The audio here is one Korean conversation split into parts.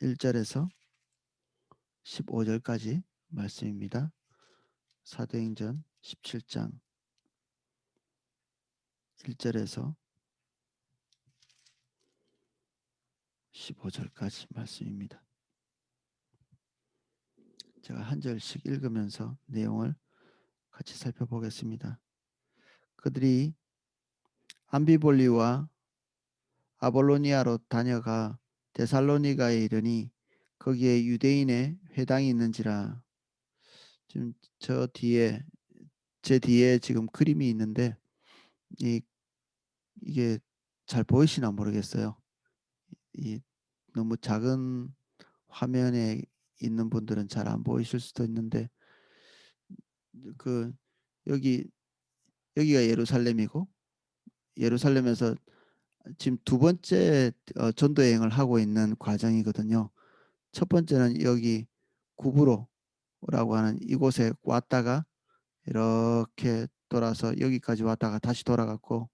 1절에서 15절까지 말씀입니다. 사도행전 17장 1절에서 15절까지 말씀입니다. 제가 한 절씩 읽으면서 내용을 같이 살펴보겠습니다. 그들이 암비볼리와 아볼로니아로 다녀가 데살로니가에 이르니 거기에 유대인의 회당이 있는지라. 지금 제 뒤에 지금 그림이 있는데 이 이게 잘 보이시나 모르겠어요. 이 너무 작은 화면에 있는 분들은 잘 안 보이실 수도 있는데 그 여기 여기가 예루살렘이고 예루살렘에서 지금 두 번째 전도 여행을 하고 있는 과정이거든요. 첫 번째는 여기 구브로라고 하는 이곳에 왔다가 이렇게 돌아서 여기까지 왔다가 다시 돌아갔고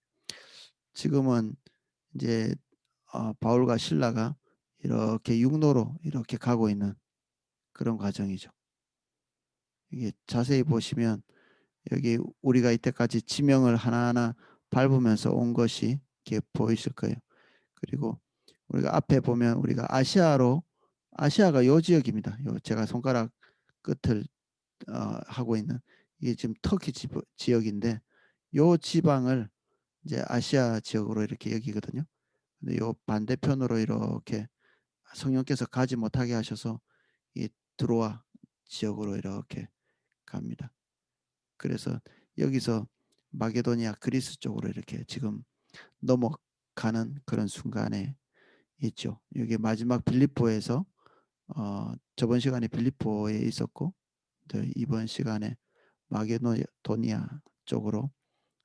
지금은 이제 바울과 실라가 이렇게 육로로 이렇게 가고 있는 그런 과정이죠. 이게 자세히 보시면 여기 우리가 이때까지 지명을 하나하나 밟으면서 온 것이 이렇게 보이실 거예요. 그리고 우리가 앞에 보면 우리가 아시아가 요 지역입니다. 요 제가 손가락 끝을 하고 있는 이게 지금 터키 지역인데 요 지방을 이제 아시아 지역으로 이렇게 여기거든요. 근데 요 반대편으로 이렇게 성령께서 가지 못하게 하셔서 이 드로아 지역으로 이렇게 갑니다. 그래서 여기서 마게도니아 그리스 쪽으로 이렇게 지금 넘어가는 그런 순간에 있죠. 여기 마지막 빌립보에서 저번 시간에 빌립보에 있었고 이번 시간에 마게도니아 쪽으로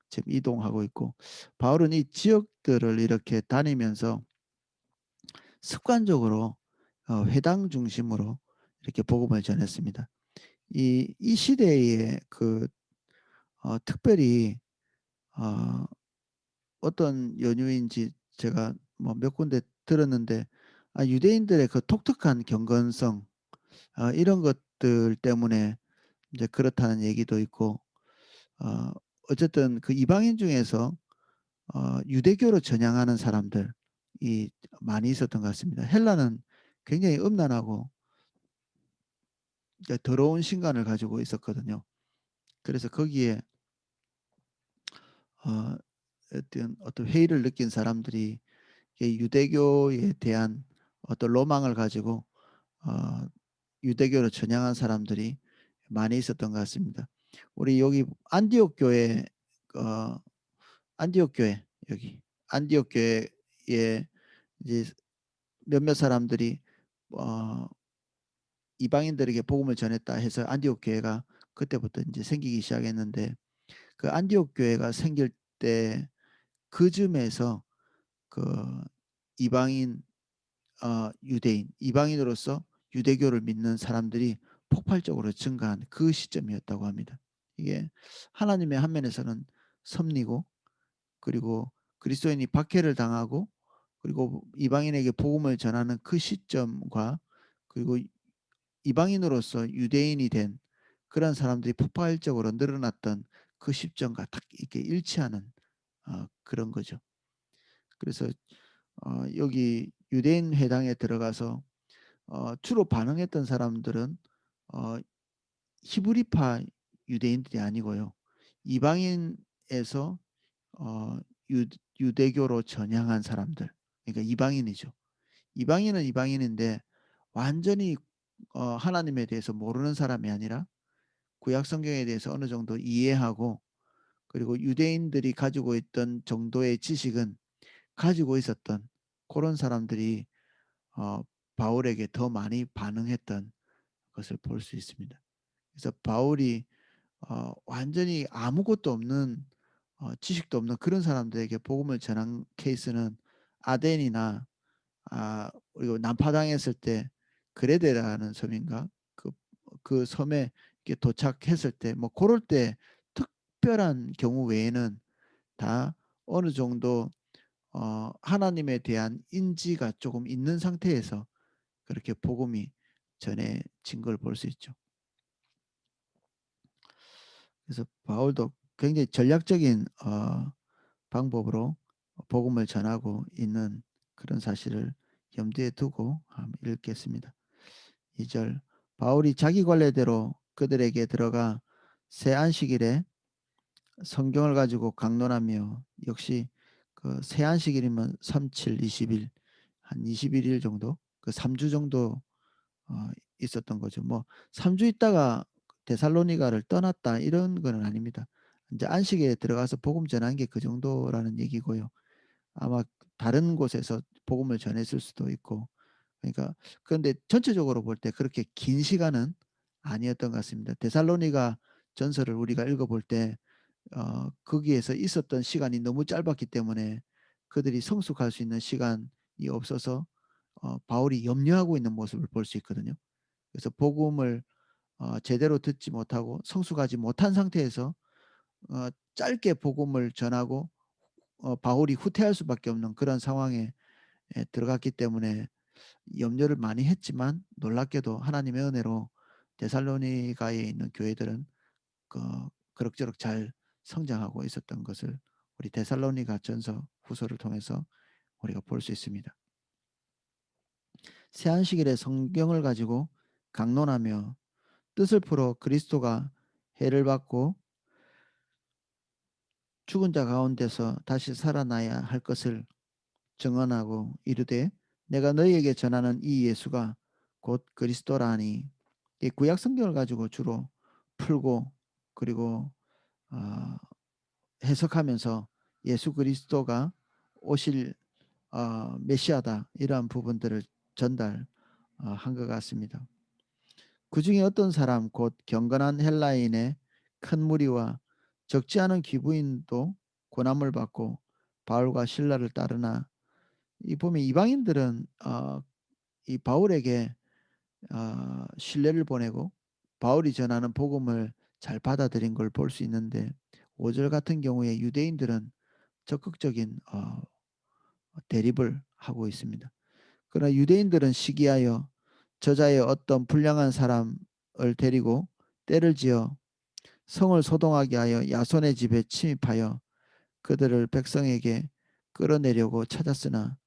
지금 이동하고 있고 바울은 이 지역들을 이렇게 다니면서 습관적으로 회당 중심으로 이렇게 복음을 전했습니다. 이 시대에 특별히 어, 어떤 연유인지 제가 뭐 몇 군데 들었는데 유대인들의 그 독특한 경건성 이런 것들 때문에 이제 그렇다는 얘기도 있고 어쨌든 그 이방인 중에서 유대교로 전향하는 사람들이 많이 있었던 것 같습니다. 헬라는 굉장히 음란하고 더러운 신간을 가지고 있었거든요. 그래서 거기에 어, 어떤 회의를 느낀 사람들이 유대교에 대한 어떤 로망을 가지고 어, 유대교로 전향한 사람들이 많이 있었던 것 같습니다. 우리 여기 안디옥 교회 어, 안디옥 교회 여기 안디옥 교회에 이제 몇몇 사람들이 어, 이방인들에게 복음을 전했다 해서 안디옥 교회가 그때부터 이제 생기기 시작했는데 그 안디옥 교회가 생길 때 그쯤에서 그 이방인 유대인 이방인으로서 유대교를 믿는 사람들이 폭발적으로 증가한 그 시점이었다고 합니다. 이게 하나님의 한 면에서는 섭리고 그리고 그리스도인이 박해를 당하고 그리고 이방인에게 복음을 전하는 그 시점과 그리고 이방인으로서 유대인이 된 그런 사람들이 폭발적으로 늘어났던 그 시점과 딱 이렇게 일치하는 그런 거죠. 그래서 여기 유대인 회당에 들어가서 주로 반응했던 사람들은 어, 히브리파 유대인들이 아니고요. 이방인에서 어, 유, 유대교로 전향한 사람들, 그러니까 이방인이죠. 이방인은 이방인인데 완전히 하나님에 대해서 모르는 사람이 아니라 구약 성경에 대해서 어느 정도 이해하고 그리고 유대인들이 가지고 있던 정도의 지식은 가지고 있었던 그런 사람들이 어, 바울에게 더 많이 반응했던 것을 볼 수 있습니다. 그래서 바울이 완전히 아무것도 없는 지식도 없는 그런 사람들에게 복음을 전한 케이스는 아덴이나 그리고 난파당했을 때 그레데라는 섬인가 그 섬에 도착했을 때 뭐 그럴 때 특별한 경우 외에는 다 어느 정도 하나님에 대한 인지가 조금 있는 상태에서 그렇게 복음이 전해진 걸 볼 수 있죠. 그래서 바울도 굉장히 전략적인 방법으로 복음을 전하고 있는 그런 사실을 염두에 두고 한번 읽겠습니다. 2절 바울이 자기 관례대로 그들에게 들어가 새 안식일에 성경을 가지고 강론하며 역시 그 새 안식일이면 3, 7, 20일 한 21일 정도 그 3주 정도 있었던 거죠. 뭐 3주 있다가 데살로니가를 떠났다 이런 거는 아닙니다. 이제 안식에 들어가서 복음 전한 게 그 정도라는 얘기고요. 아마 다른 곳에서 복음을 전했을 수도 있고 그러니까 그런데 전체적으로 볼 때 그렇게 긴 시간은 아니었던 것 같습니다. 데살로니가 전서를 우리가 읽어볼 때 거기에서 있었던 시간이 너무 짧았기 때문에 그들이 성숙할 수 있는 시간이 없어서 바울이 염려하고 있는 모습을 볼 수 있거든요. 그래서 복음을 제대로 듣지 못하고 성숙하지 못한 상태에서 짧게 복음을 전하고 바울이 후퇴할 수밖에 없는 그런 상황에 들어갔기 때문에 염려를 많이 했지만 놀랍게도 하나님의 은혜로 데살로니가에 있는 교회들은 그 그럭저럭 잘 성장하고 있었던 것을 우리 데살로니가 전서 후서를 통해서 우리가 볼 수 있습니다. 새 안식일에 성경을 가지고 강론하며 뜻을 풀어 그리스도가 해를 받고 죽은 자 가운데서 다시 살아나야 할 것을 증언하고 이르되 내가 너희에게 전하는 이 예수가 곧 그리스도라니. 이 구약 성경을 가지고 주로 풀고 그리고 어, 해석하면서 예수 그리스도가 오실 메시아다 이러한 부분들을 전달 한 것 같습니다. 그 중에 어떤 사람 곧 경건한 헬라인의 큰 무리와 적지 않은 귀부인도 고난을 받고 바울과 신라를 따르나 이 보면 이방인들은 이 바울에게 신뢰를 보내고 바울이 전하는 복음을 잘 받아들인 걸 볼 수 있는데 5절 같은 경우에 유대인들은 적극적인 대립을 하고 있습니다. 그러나 유대인들은 시기하여 저자의 어떤 불량한 사람을 데리고 때를 지어 성을 소동하게 하여 야손의 집에 침입하여 그들을 백성에게 끌어내려고 찾았으나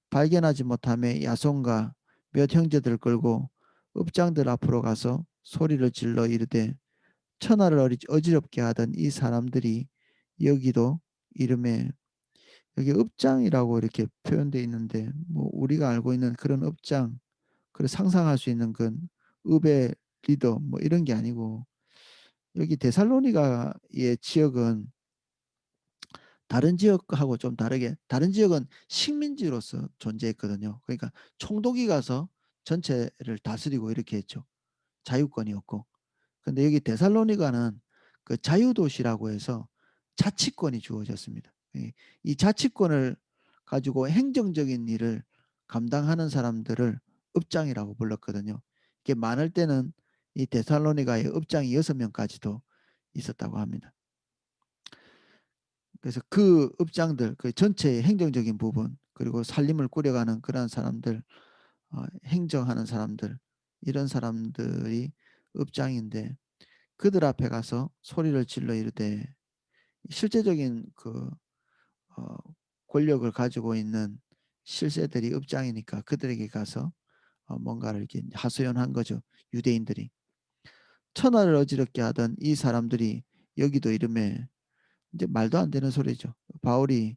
발견하지 못하며 야손과 몇 형제들 끌고 읍장들 앞으로 가서 소리를 질러 이르되 천하를 어지럽게 하던 이 사람들이 여기도 이름에 여기 읍장이라고 이렇게 표현되어 있는데 뭐 우리가 알고 있는 그런 읍장 그걸 상상할 수 있는 건 읍의 리더 뭐 이런 게 아니고 여기 데살로니가의 지역은 다른 지역하고 좀 다르게 다른 지역은 식민지로서 존재했거든요. 그러니까 총독이 가서 전체를 다스리고 이렇게 했죠. 자유권이었고. 근데 여기 데살로니가는 그 자유도시라고 해서 자치권이 주어졌습니다. 이 자치권을 가지고 행정적인 일을 감당하는 사람들을 읍장이라고 불렀거든요. 이게 많을 때는 이 데살로니가에 읍장이 6명까지도 있었다고 합니다. 그래서 그 읍장들, 그 전체의 행정적인 부분, 그리고 살림을 꾸려가는 그런 사람들, 행정하는 사람들, 이런 사람들이 읍장인데 그들 앞에 가서 소리를 질러 이르되 실제적인 그 어, 권력을 가지고 있는 실세들이 읍장이니까 그들에게 가서 뭔가를 이렇게 하소연한 거죠. 유대인들이 천하를 어지럽게 하던 이 사람들이 여기도 이름에 이제 말도 안 되는 소리죠. 바울이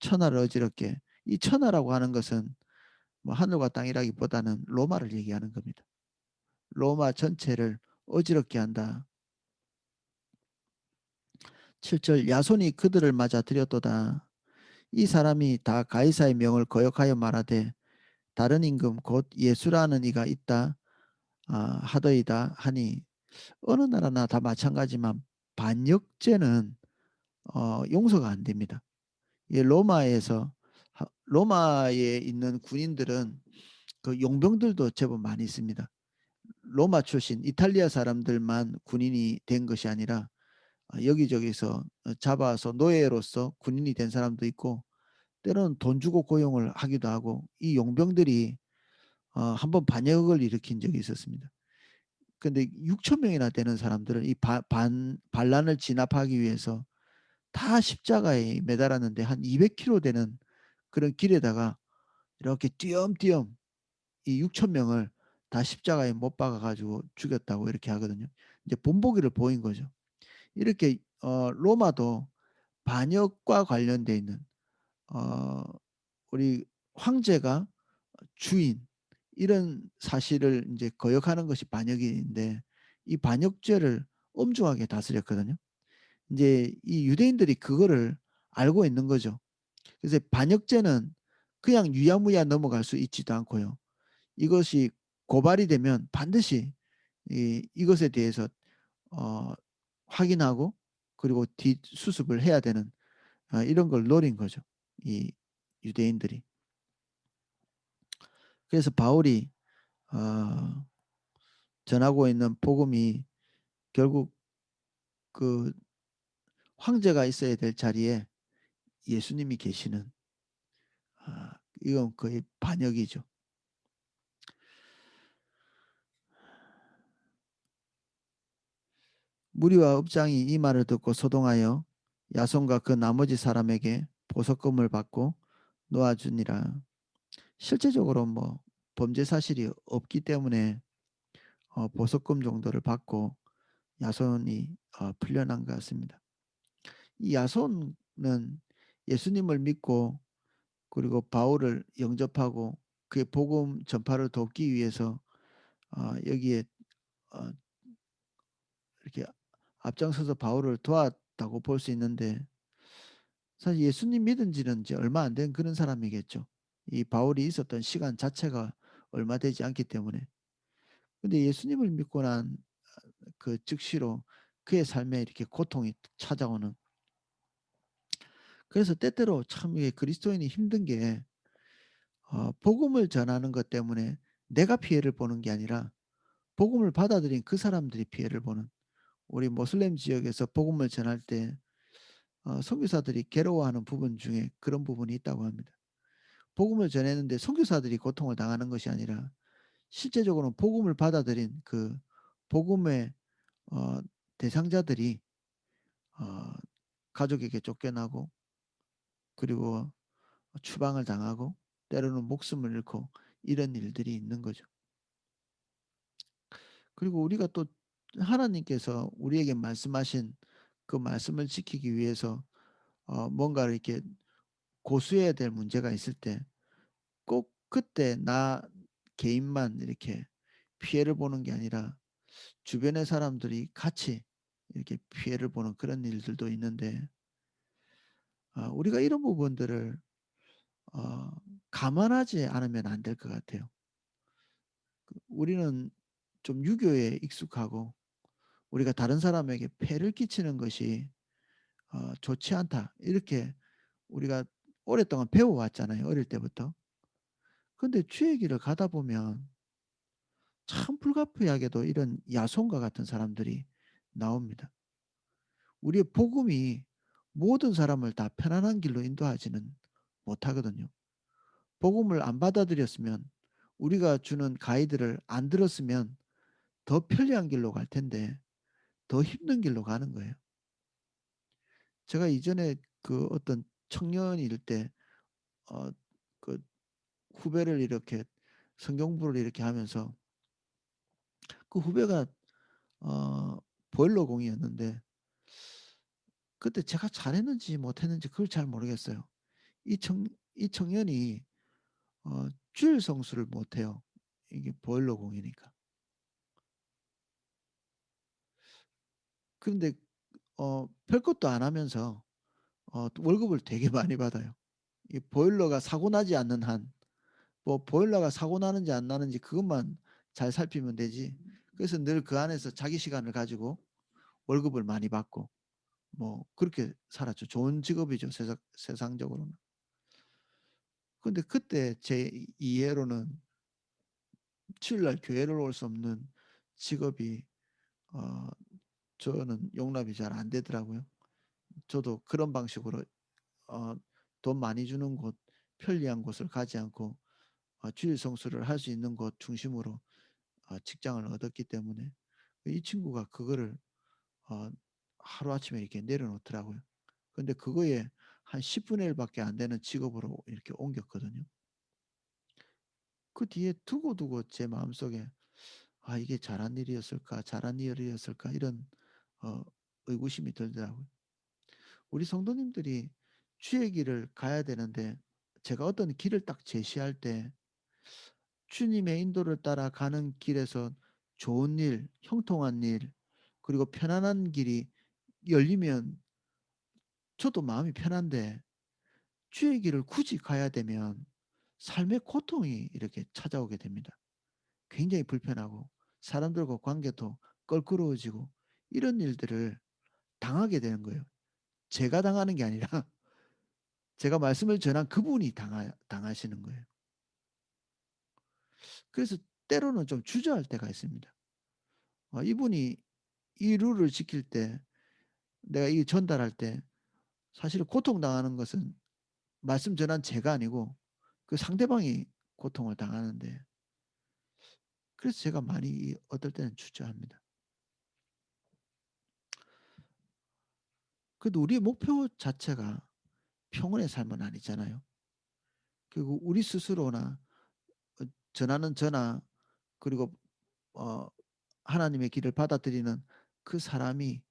천하를 어지럽게 이 천하라고 하는 것은 뭐 하늘과 땅이라기보다는 로마를 얘기하는 겁니다. 로마 전체를 어지럽게 한다. 7절 야손이 그들을 맞아 들였도다. 이 사람이 다 가이사의 명을 거역하여 말하되 다른 임금 곧 예수라는 이가 있다 하더이다 하니 어느 나라나 다 마찬가지만 반역죄는 용서가 안 됩니다. 로마에서 로마에 있는 군인들은 그 용병들도 제법 많이 있습니다. 로마 출신 이탈리아 사람들만 군인이 된 것이 아니라 여기저기서 잡아서 노예로서 군인이 된 사람도 있고 때로는 돈 주고 고용을 하기도 하고 이 용병들이 한 번 반역을 일으킨 적이 있었습니다. 근데 6천 명이나 되는 사람들은 이 바 반 반란을 진압하기 위해서 다 십자가에 매달았는데 한 200 킬로 되는 그런 길에다가 이렇게 띄엄띄엄 이 6천 명을 다 십자가에 못 박아 가지고 죽였다고 이렇게 하거든요. 이제 본보기를 보인 거죠. 이렇게 로마도 반역과 관련돼 있는 어 우리 황제가 주인 이런 사실을 인제 거역하는 것이 반역인데 이 반역죄를 엄중하게 다스렸거든요. 인제 이 유대인들이 그거를 알고 있는 거죠. 그래서 반역죄는 그냥 유야무야 넘어갈 수 있지도 않고요. 이것이 고발이 되면 반드시 이것에 대해서 어 확인하고 그리고 뒷수습을 해야 되는 이런 걸 노린 거죠, 이 유대인들이. 그래서 바울이 어 전하고 있는 복음이 결국 그 황제가 있어야 될 자리에 예수님이 계시는 이건 거의 반역이죠. 무리와 업장이 이 말을 듣고 소동하여 야손과 그 나머지 사람에게 보석금을 받고 놓아주니라. 실제적으로 뭐 범죄 사실이 없기 때문에 보석금 정도를 받고 야손이 풀려난 것 같습니다. 이 야손은 예수님을 믿고 그리고 바울을 영접하고 그의 복음 전파를 돕기 위해서 여기에 어 이렇게 앞장서서 바울을 도왔다고 볼 수 있는데 사실 예수님 믿은 지는 이제 얼마 안 된 그런 사람이겠죠. 이 바울이 있었던 시간 자체가 얼마 되지 않기 때문에. 근데 예수님을 믿고 난 그 즉시로 그의 삶에 이렇게 고통이 찾아오는 그래서 때때로 참 이게 그리스도인이 힘든 게 복음을 전하는 것 때문에 내가 피해를 보는 게 아니라 복음을 받아들인 그 사람들이 피해를 보는 우리 모슬렘 지역에서 복음을 전할 때 선교사들이 괴로워하는 부분 중에 그런 부분이 있다고 합니다. 복음을 전했는데 선교사들이 고통을 당하는 것이 아니라 실제적으로는 복음을 받아들인 그 복음의 어 대상자들이 어 가족에게 쫓겨나고 그리고 추방을 당하고 때로는 목숨을 잃고 이런 일들이 있는 거죠. 그리고 우리가 또 하나님께서 우리에게 말씀하신 그 말씀을 지키기 위해서 뭔가를 이렇게 고수해야 될 문제가 있을 때 꼭 그때 나 개인만 이렇게 피해를 보는 게 아니라 주변의 사람들이 같이 이렇게 피해를 보는 그런 일들도 있는데 우리가 이런 부분들을 어 감안하지 않으면 안 될 것 같아요. 우리는 좀 유교에 익숙하고 우리가 다른 사람에게 폐를 끼치는 것이 '좋지 않다.' 이렇게 우리가 오랫동안 배워 왔잖아요, 어릴 때부터. 근데 주의 길을 가다 보면 참 불가피하게도 이런 야손과 같은 사람들이 나옵니다. 우리의 복음이 모든 사람을 다 편안한 길로 인도하지는 못하거든요. 복음을 안 받아들였으면 우리가 주는 가이드를 안 들었으면 더 편리한 길로 갈 텐데 더 힘든 길로 가는 거예요. 제가 이전에 그 어떤 청년일 때 그 후배를 이렇게 성경 공부를 이렇게 하면서 그 후배가 어 보일러 공이었는데 그때 제가 잘했는지 못했는지 그걸 잘 모르겠어요. 이 청 이 청년이 주일 성수를 못해요. 이게 보일러 공이니까. 그런데 별것도 안 하면서 또 월급을 되게 많이 받아요. 이 보일러가 사고 나지 않는 한 뭐 보일러가 사고 나는지 안 나는지 그것만 잘 살피면 되지. 그래서 늘 그 안에서 자기 시간을 가지고 월급을 많이 받고 뭐 그렇게 살았죠. 좋은 직업이죠, 세상적으로는. 근데 그때 제 이해로는 주일날 교회를 올 수 없는 직업이 어 저는 용납이 잘 안 되더라고요. 저도 그런 방식으로 어 돈 많이 주는 곳 편리한 곳을 가지 않고 주일 성수를 할 수 있는 곳 중심으로 직장을 얻었기 때문에 이 친구가 그거를 어 하루아침에 이렇게 내려놓더라고요. 근데 그거에 한 10분의 1 밖에 안 되는 직업으로 이렇게 옮겼거든요. 그 뒤에 두고두고 제 마음속에 '아 이게 잘한 일이었을까? 잘한 일이었을까?' 이런 어 의구심이 들더라고요. 우리 성도님들이 주의 길을 가야 되는데 제가 어떤 길을 딱 제시할 때 주님의 인도를 따라 가는 길에서 좋은 일, 형통한 일, 그리고 편안한 길이 열리면 저도 마음이 편한데 주의 길을 굳이 가야 되면 삶의 고통이 이렇게 찾아오게 됩니다. 굉장히 불편하고 사람들과 관계도 껄끄러워지고 이런 일들을 당하게 되는 거예요. 제가 당하는 게 아니라 제가 말씀을 전한 그분이 당하시는 거예요. 그래서 때로는 좀 주저할 때가 있습니다. 이분이 이 룰을 지킬 때 내가 이 전달할 때 사실 고통당하는 것은 말씀 전한 제가 아니고 그 상대방이 고통을 당하는데 그래서 제가 많이 어떨 때는 주저합니다. 그래도 우리의 목표 자체가 평온의 삶은 아니잖아요. 그리고 우리 스스로나 전하는 저나 그리고 어 하나님의 길을 받아들이는 그 사람이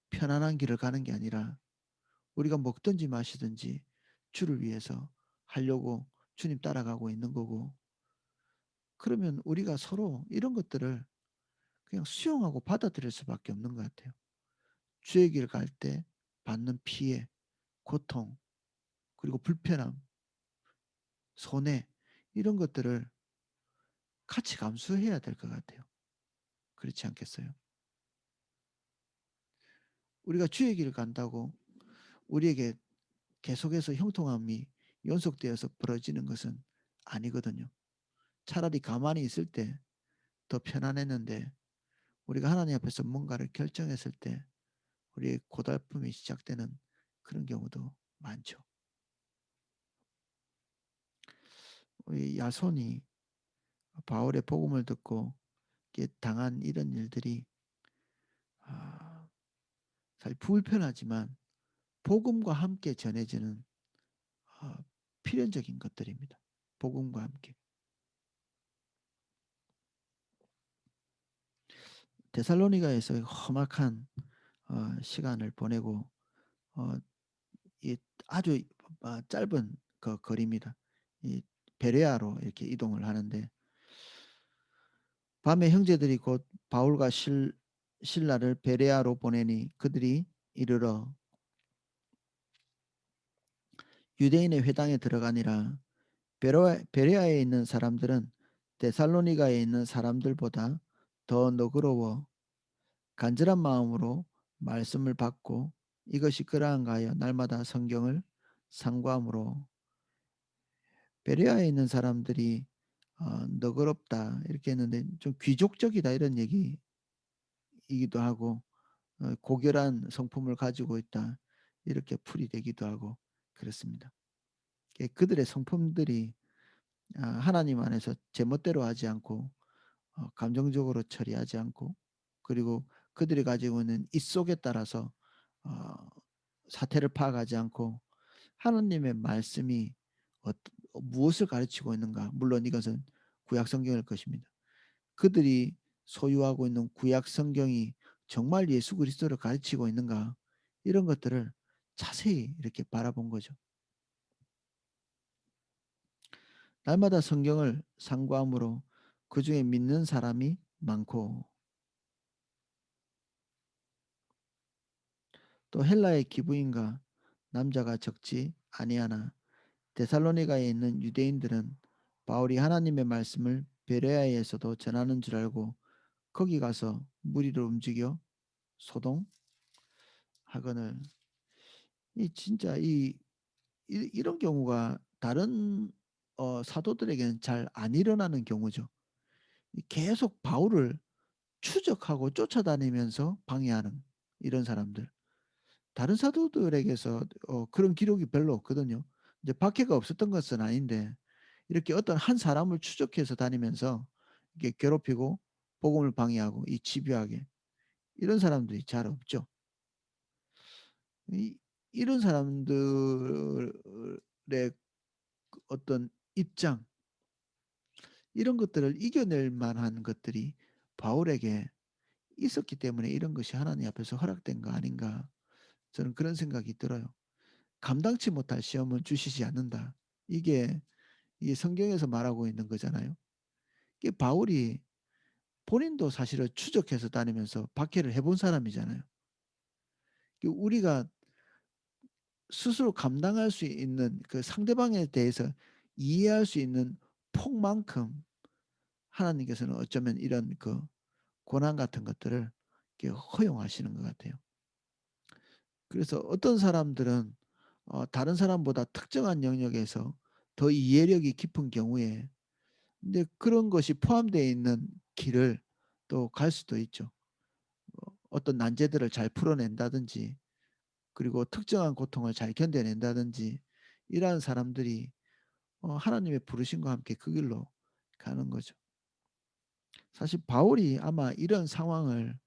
편안한 길을 가는 게 아니라 우리가 먹든지 마시든지 주를 위해서 하려고 주님 따라가고 있는 거고 그러면 우리가 서로 이런 것들을 그냥 수용하고 받아들일 수밖에 없는 것 같아요. 주의 길 갈 때 받는 피해, 고통, 그리고 불편함, 손해 이런 것들을 같이 감수해야 될 것 같아요. 그렇지 않겠어요? 우리가 주의 길을 간다고 우리에게 계속해서 형통함이 연속되어서 벌어지는 것은 아니거든요. 차라리 가만히 있을 때 더 편안했는데 우리가 하나님 앞에서 뭔가를 결정했을 때 우리의 고달픔이 시작되는 그런 경우도 많죠. 우리 야손이 바울의 복음을 듣고 이렇게 당한 이런 일들이 아 사실 불편하지만 복음과 함께 전해지는 아 필연적인 것들입니다. 복음과 함께. 데살로니가에서 험악한 시간을 보내고 어 이 아주 짧은 그 거리입니다. 이 베레아로 이렇게 이동을 하는데 밤에 형제들이 곧 바울과 실라를 베레아로 보내니 그들이 이르러 유대인의 회당에 들어가니라. 베레아에 있는 사람들은 데살로니가에 있는 사람들보다 더 너그러워 간절한 마음으로 말씀을 받고 이것이 그러한가 하여 날마다 성경을 상고함으로 베레아에 있는 사람들이 너그럽다 이렇게 했는데 좀 귀족적이다 이런 얘기이기도 하고 고결한 성품을 가지고 있다 이렇게 풀이되기도 하고 그렇습니다. 그들의 성품들이 하나님 안에서 제멋대로 하지 않고 감정적으로 처리하지 않고 그리고 그들이 가지고 있는 이 속에 따라서 어 사태를 파악하지 않고 하나님의 말씀이 무엇을 가르치고 있는가 물론 이것은 구약 성경일 것입니다. 그들이 소유하고 있는 구약 성경이 정말 예수 그리스도를 가르치고 있는가 이런 것들을 자세히 이렇게 바라본 거죠. 날마다 성경을 상고함으로 그중에 믿는 사람이 많고 또 헬라의 기부인과 남자가 적지 아니하나 데살로니가에 있는 유대인들은 바울이 하나님의 말씀을 베레아에서도 전하는 줄 알고 거기 가서 무리를 움직여 소동하거늘 이 진짜 이런 경우가 다른 사도들에게는 잘 안 일어나는 경우죠. 계속 바울을 추적하고 쫓아다니면서 방해하는 이런 사람들. 다른 사도들에게서 그런 기록이 별로 없거든요. 이제 박해가 없었던 것은 아닌데 이렇게 어떤 한 사람을 추적해서 다니면서 이렇게 괴롭히고 복음을 방해하고 이 집요하게 이런 사람들이 잘 없죠. 이 이런 사람들의 그 어떤 입장 이런 것들을 이겨낼 만한 것들이 바울에게 있었기 때문에 이런 것이 하나님 앞에서 허락된 거 아닌가 저는 그런 생각이 들어요. 감당치 못할 시험은 주시지 않는다. 이게 이 성경에서 말하고 있는 거잖아요. 이게 바울이 본인도 사실은 추적해서 다니면서 박해를 해본 사람이잖아요. 우리가 스스로 감당할 수 있는 그 상대방에 대해서 이해할 수 있는 폭만큼 하나님께서는 어쩌면 이런 그 고난 같은 것들을 이렇게 허용하시는 것 같아요. 그래서 어떤 사람들은 다른 사람보다 특정한 영역에서 더 이해력이 깊은 경우에 근데 그런 것이 포함되어 있는 길을 또 갈 수도 있죠. 어떤 난제들을 잘 풀어낸다든지 그리고 특정한 고통을 잘 견뎌낸다든지 이러한 사람들이 하나님의 부르심과 함께 그 길로 가는 거죠. 사실 바울이 아마 이런 상황을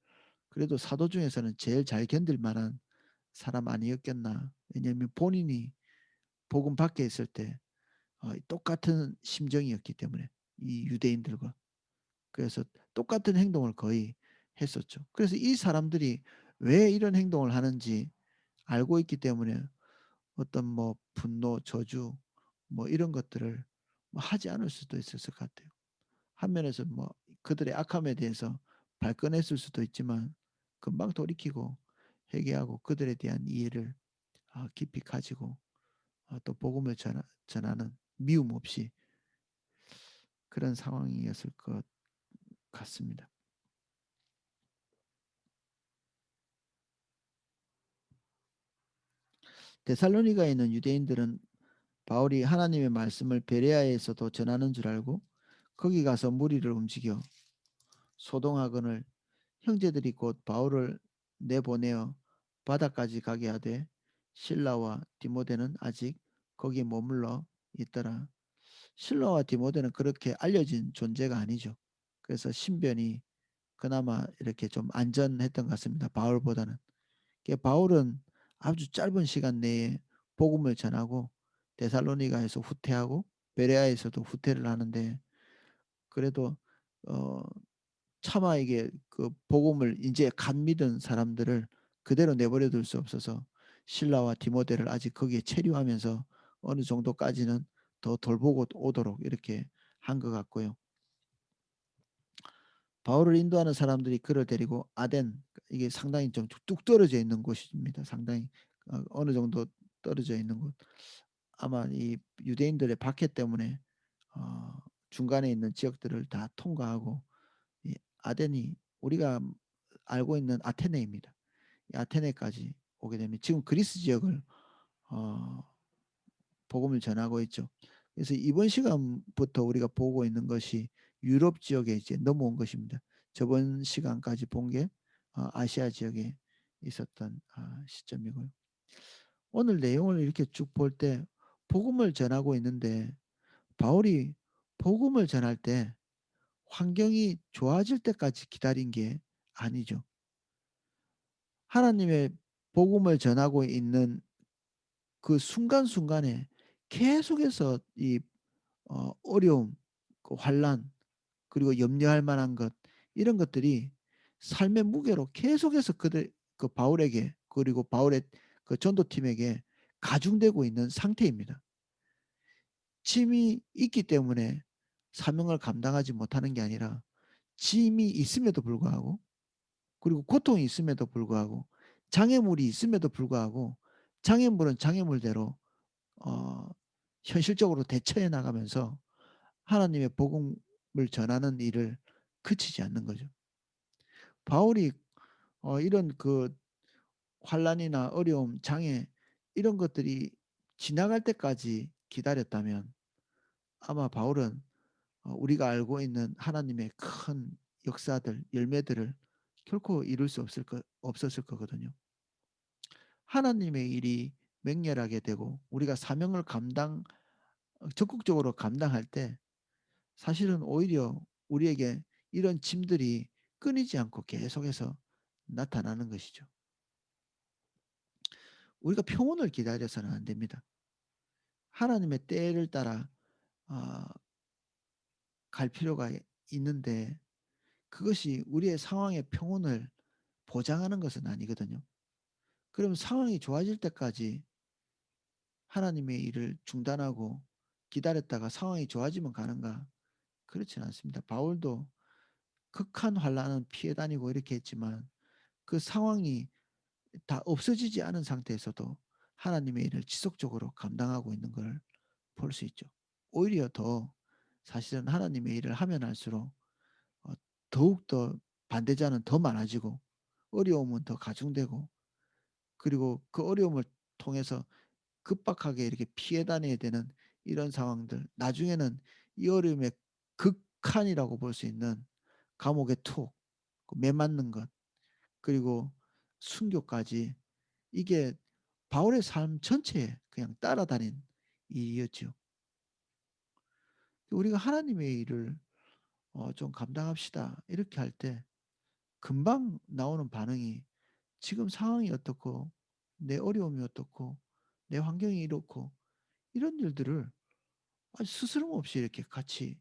그래도 사도 중에서는 제일 잘 견딜 만한 사람 아니었겠나. 왜냐하면 본인이 복음 밖에 있을 때 똑같은 심정이었기 때문에 이 유대인들과. 그래서 똑같은 행동을 거의 했었죠. 그래서 이 사람들이 왜 이런 행동을 하는지 알고 있기 때문에 어떤 뭐 분노, 저주 뭐 이런 것들을 뭐 하지 않을 수도 있었을 것 같아요. 한 면에서 뭐 그들의 악함에 대해서 발끈했을 수도 있지만 금방 돌이키고 회개하고 그들에 대한 이해를 깊이 가지고 또 복음을 전하는 미움 없이 그런 상황이었을 것 같습니다. 데살로니가에 있는 유대인들은 바울이 하나님의 말씀을 베레아에서도 전하는 줄 알고 거기 가서 무리를 움직여 소동하거늘 형제들이 곧 바울을 내보내어 바다까지 가게 하되 실라와 디모데는 아직 거기에 머물러 있더라. 실라와 디모데는 그렇게 알려진 존재가 아니죠. 그래서 신변이 그나마 이렇게 좀 안전했던 것 같습니다. 바울보다는. 바울은 아주 짧은 시간 내에 복음을 전하고 데살로니가에서 후퇴하고 베레아에서도 후퇴를 하는데 그래도 어 차마 이게 그 복음을 인제 갓 믿은 사람들을 그대로 내버려 둘 수 없어서 실라와 디모데를 아직 거기에 체류하면서 어느 정도까지는 더 돌보고 오도록 이렇게 한 것 같고요. 바울을 인도하는 사람들이 그를 데리고 아덴 이게 상당히 좀 뚝 떨어져 있는 곳입니다. 상당히 어느 정도 떨어져 있는 곳. 아마 이 유대인들의 박해 때문에 어 중간에 있는 지역들을 다 통과하고 이 아덴이 우리가 알고 있는 아테네입니다. 이 아테네까지 오게 되면 지금 그리스 지역을 어 복음을 전하고 있죠. 그래서 이번 시간부터 우리가 보고 있는 것이 유럽 지역에 이제 넘어온 것입니다. 저번 시간까지 본 게 아시아 지역에 있었던 시점이고요. 오늘 내용을 이렇게 쭉 볼 때 복음을 전하고 있는데 바울이 복음을 전할 때 환경이 좋아질 때까지 기다린 게 아니죠. 하나님의 복음을 전하고 있는 그 순간순간에 계속해서 이 어려움, 그 환난, 그리고 염려할 만한 것 이런 것들이 삶의 무게로 계속해서 그 바울에게 그리고 바울의 그 전도팀에게 가중되고 있는 상태입니다. 짐이 있기 때문에 사명을 감당하지 못하는 게 아니라 짐이 있음에도 불구하고 그리고 고통이 있음에도 불구하고 장애물이 있음에도 불구하고 장애물은 장애물대로 어 현실적으로 대처해 나가면서 하나님의 복음을 전하는 일을 그치지 않는 거죠. 바울이 이런 그 환난이나 어려움, 장애 이런 것들이 지나갈 때까지 기다렸다면 아마 바울은 우리가 알고 있는 하나님의 큰 역사들, 열매들을 결코 이룰 수 없었을 거거든요. 하나님의 일이 맹렬하게 되고 우리가 사명을 감당하는 적극적으로 감당할 때 사실은 오히려 우리에게 이런 짐들이 끊이지 않고 계속해서 나타나는 것이죠. 우리가 평온을 기다려서는 안 됩니다. 하나님의 때를 따라 어 갈 필요가 있는데 그것이 우리의 상황의 평온을 보장하는 것은 아니거든요. 그럼 상황이 좋아질 때까지 하나님의 일을 중단하고 기다렸다가 상황이 좋아지면 가는가? 그렇지는 않습니다. 바울도 극한 환난은 피해 다니고 이렇게 했지만 그 상황이 다 없어지지 않은 상태에서도 하나님의 일을 지속적으로 감당하고 있는 걸 볼 수 있죠. 오히려 더 사실은 하나님의 일을 하면 할수록 어 더욱더 반대자는 더 많아지고 어려움은 더 가중되고 그리고 그 어려움을 통해서 급박하게 이렇게 피해 다녀야 되는 이런 상황들 나중에는 이 어려움의 극한이라고 볼 수 있는 감옥에 툭 그 매 맞는 것 그리고 순교까지 이게 바울의 삶 전체에 그냥 따라다닌 일이었죠. 우리가 하나님의 일을 좀 감당합시다. 이렇게 할 때 금방 나오는 반응이 지금 상황이 어떻고 내 어려움이 어떻고 내 환경이 이렇고 이런 일들을 아주 스스럼 없이 이렇게 같이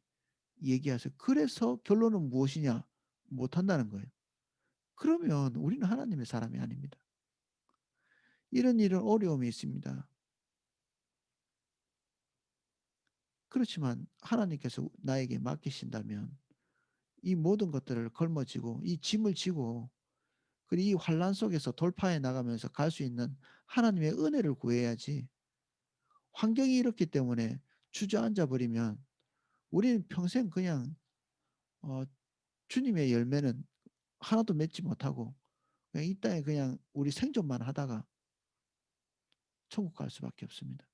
얘기하세요. 그래서 결론은 무엇이냐? 못한다는 거예요. 그러면 우리는 하나님의 사람이 아닙니다. 이런 어려움이 있습니다. 그렇지만 하나님께서 나에게 맡기신다면 이 모든 것들을 걸머지고 이 짐을 지고 그리고 이 환란 속에서 돌파해 나가면서 갈 수 있는 하나님의 은혜를 구해야지 환경이 이렇기 때문에 주저앉아 버리면 우리는 평생 그냥 어 주님의 열매는 하나도 맺지 못하고 그냥 이 땅에 그냥 우리 생존만 하다가 천국 갈 수밖에 없습니다.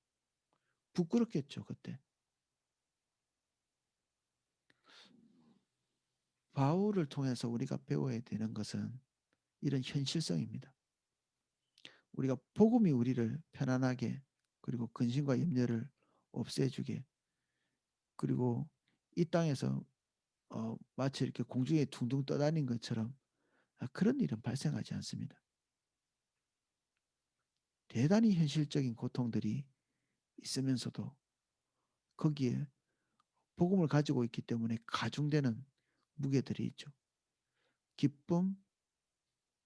부끄럽겠죠 그때. 바울을 통해서 우리가 배워야 되는 것은 이런 현실성입니다. 우리가 복음이 우리를 편안하게 그리고 근심과 염려를 없애주게 그리고 이 땅에서 마치 이렇게 공중에 둥둥 떠다닌 것처럼 그런 일은 발생하지 않습니다. 대단히 현실적인 고통들이 있으면서도 거기에 복음을 가지고 있기 때문에 가중되는 무게들이 있죠. 기쁨,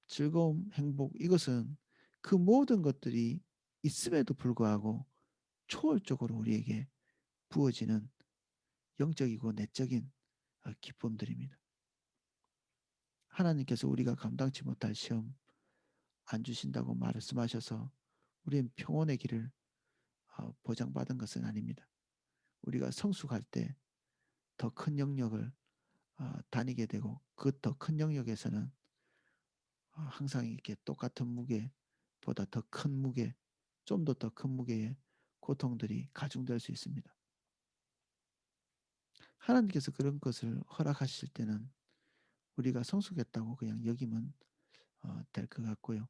즐거움, 행복 이것은 그 모든 것들이 있음에도 불구하고 초월적으로 우리에게 부어지는 영적이고 내적인 기쁨들입니다. 하나님께서 우리가 감당치 못할 시험 안 주신다고 말씀하셔서 우리는 평온의 길을 보장받은 것은 아닙니다. 우리가 성숙할 때 더 큰 영역을 다니게 되고 그 더 큰 영역에서는 항상 이렇게 똑같은 무게보다 더 큰 무게, 좀 더 큰 무게의 고통들이 가중될 수 있습니다. 하나님께서 그런 것을 허락하실 때는 우리가 성숙했다고 그냥 여기면 될 것 같고요.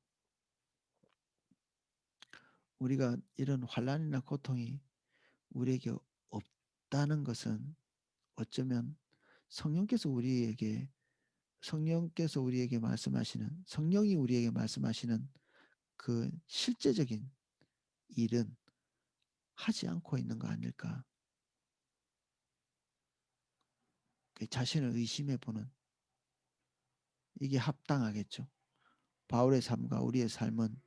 우리가 이런 환란이나 고통이 우리에게 없다는 것은 어쩌면 성령께서 우리에게 성령께서 우리에게 말씀하시는 성령이 우리에게 말씀하시는 그 실제적인 일은 하지 않고 있는 거 아닐까. 그 자신을 의심해 보는 이게 합당하겠죠. 바울의 삶과 우리의 삶은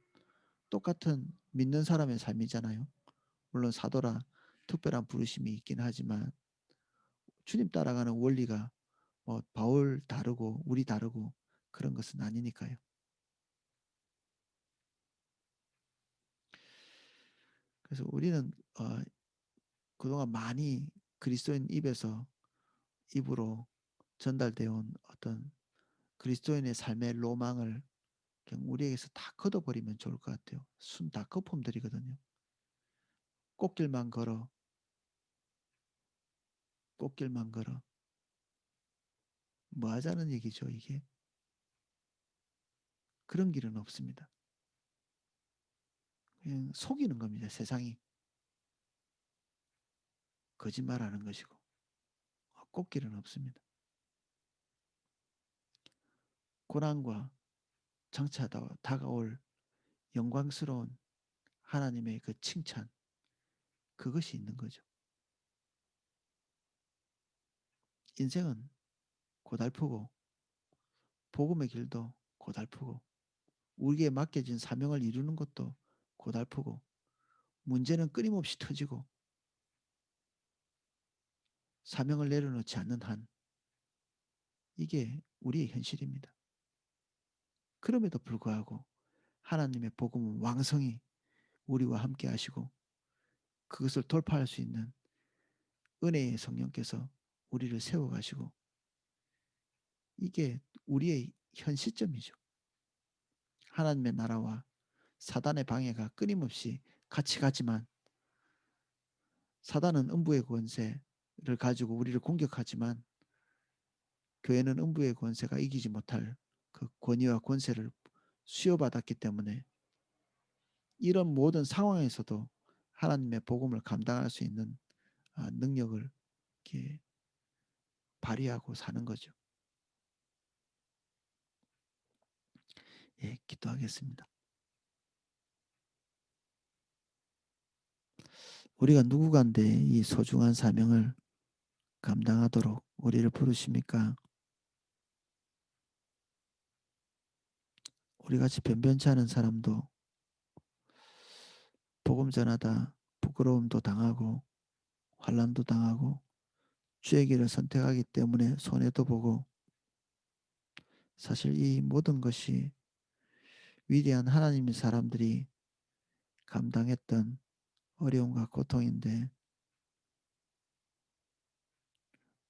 똑같은 믿는 사람의 삶이잖아요. 물론 사도라 특별한 부르심이 있긴 하지만 주님 따라가는 원리가 뭐 바울 다르고 우리 다르고 그런 것은 아니니까요. 그래서 우리는 그동안 많이 그리스도인 입으로 전달되어 온 어떤 그리스도인의 삶의 로망을 그냥 우리에게서 다 걷어버리면 좋을 것 같아요. 순 다 거품들이거든요. 꽃길만 걸어, 꽃길만 걸어. 뭐 하자는 얘기죠, 이게? 그런 길은 없습니다. 그냥 속이는 겁니다, 세상이. 거짓말하는 것이고 꽃길은 없습니다. 고난과 장차 다가올 영광스러운 하나님의 그 칭찬, 그것이 있는 거죠. 인생은 고달프고 복음의 길도 고달프고 우리에게 맡겨진 사명을 이루는 것도 고달프고 문제는 끊임없이 터지고 사명을 내려놓지 않는 한 이게 우리의 현실입니다. 그럼에도 불구하고 하나님의 복음은 왕성히 우리와 함께 하시고 그것을 돌파할 수 있는 은혜의 성령께서 우리를 세워가시고 이게 우리의 현 시점이죠. 하나님의 나라와 사단의 방해가 끊임없이 같이 가지만 사단은 음부의 권세를 가지고 우리를 공격하지만 교회는 음부의 권세가 이기지 못할 그 권위와 권세를 수여받았기 때문에 이런 모든 상황에서도 하나님의 복음을 감당할 수 있는 능력을 이렇게 발휘하고 사는 거죠. 예, 기도하겠습니다. 우리가 누구간데 이 소중한 사명을 감당하도록 우리를 부르십니까? 우리같이 변변치 않은 사람도 복음 전하다 부끄러움도 당하고 환난도 당하고 주의 길을 선택하기 때문에 손해도 보고 사실 이 모든 것이 위대한 하나님의 사람들이 감당했던 어려움과 고통인데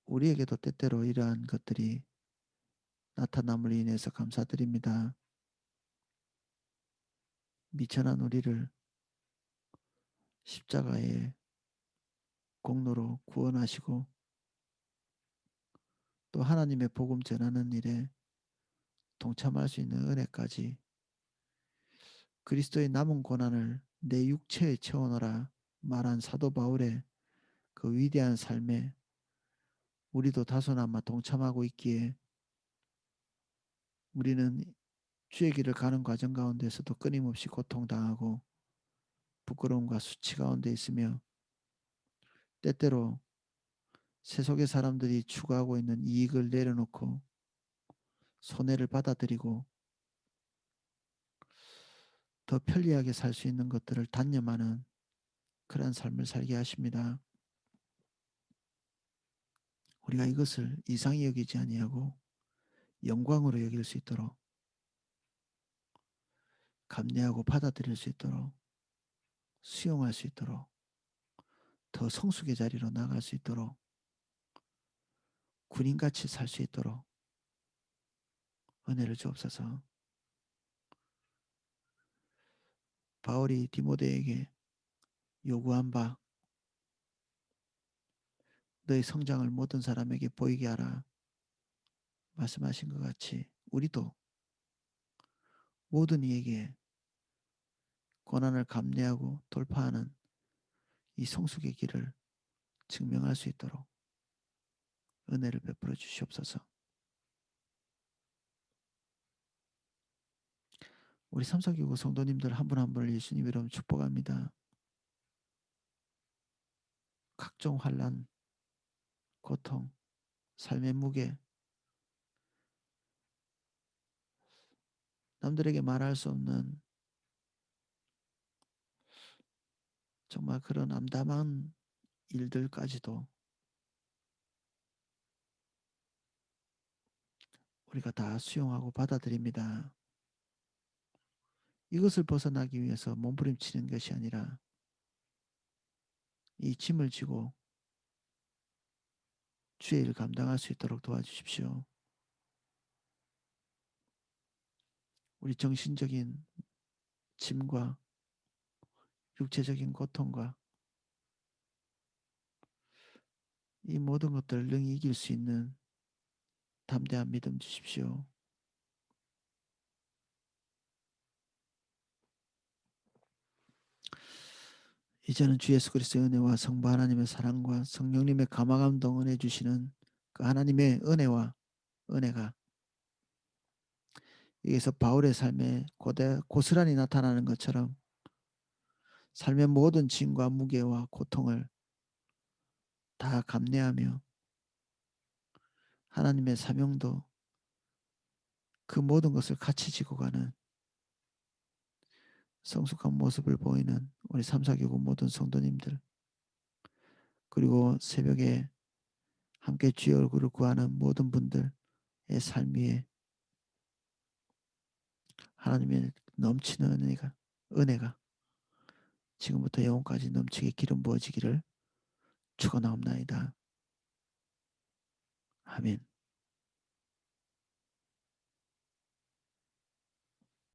우리에게도 때때로 이러한 것들이 나타남을 인해서 감사드립니다. 미천한 우리를 십자가의 공로로 구원하시고 또 하나님의 복음 전하는 일에 동참할 수 있는 은혜까지 그리스도의 남은 고난을 내 육체에 채워넣어라 말한 사도 바울의 그 위대한 삶에 우리도 다소나마 동참하고 있기에 우리는 주의 길을 가는 과정 가운데서도 끊임없이 고통당하고 부끄러움과 수치 가운데 있으며 때때로 세속의 사람들이 추구하고 있는 이익을 내려놓고 손해를 받아들이고 더 편리하게 살 수 있는 것들을 단념하는 그러한 삶을 살게 하십니다. 우리가 이것을 이상히 여기지 아니하고 영광으로 여길 수 있도록 감내하고 받아들일 수 있도록 수용할 수 있도록 더 성숙의 자리로 나갈 수 있도록 군인같이 살 수 있도록 은혜를 주옵소서. 바울이 디모데에게 요구한 바 너의 성장을 모든 사람에게 보이게 하라 말씀하신 것 같이 우리도 모든 이에게 고난을 감내하고 돌파하는 이 성숙의 길을 증명할 수 있도록 은혜를 베풀어 주시옵소서. 우리 삼성교구 성도님들 한 분 한 분을 예수님 이름 축복합니다. 각종 환난, 고통, 삶의 무게, 남들에게 말할 수 없는 정말 그런 암담한 일들까지도 우리가 다 수용하고 받아들입니다. 이것을 벗어나기 위해서 몸부림치는 것이 아니라 이 짐을 지고 주의 일 감당할 수 있도록 도와주십시오. 우리 정신적인 짐과 육체적인 고통과 이 모든 것들을 능히 이길 수 있는 담대한 믿음 주십시오. 이제는 주 예수 그리스도의 은혜와 성부 하나님의 사랑과 성령님의 감화감동 은혜 주시는 그 하나님의 은혜와 은혜가 여기서 바울의 삶에 고스란히 나타나는 것처럼 삶의 모든 짐과 무게와 고통을 다 감내하며 하나님의 사명도 그 모든 것을 같이 지고 가는 성숙한 모습을 보이는 우리 삼사교구 모든 성도님들, 그리고 새벽에 함께 주의 얼굴을 구하는 모든 분들의 삶 위에 하나님의 넘치는 은혜가 지금부터 영원까지 넘치게 기름 부어지기를 축원하옵나이다. 아멘.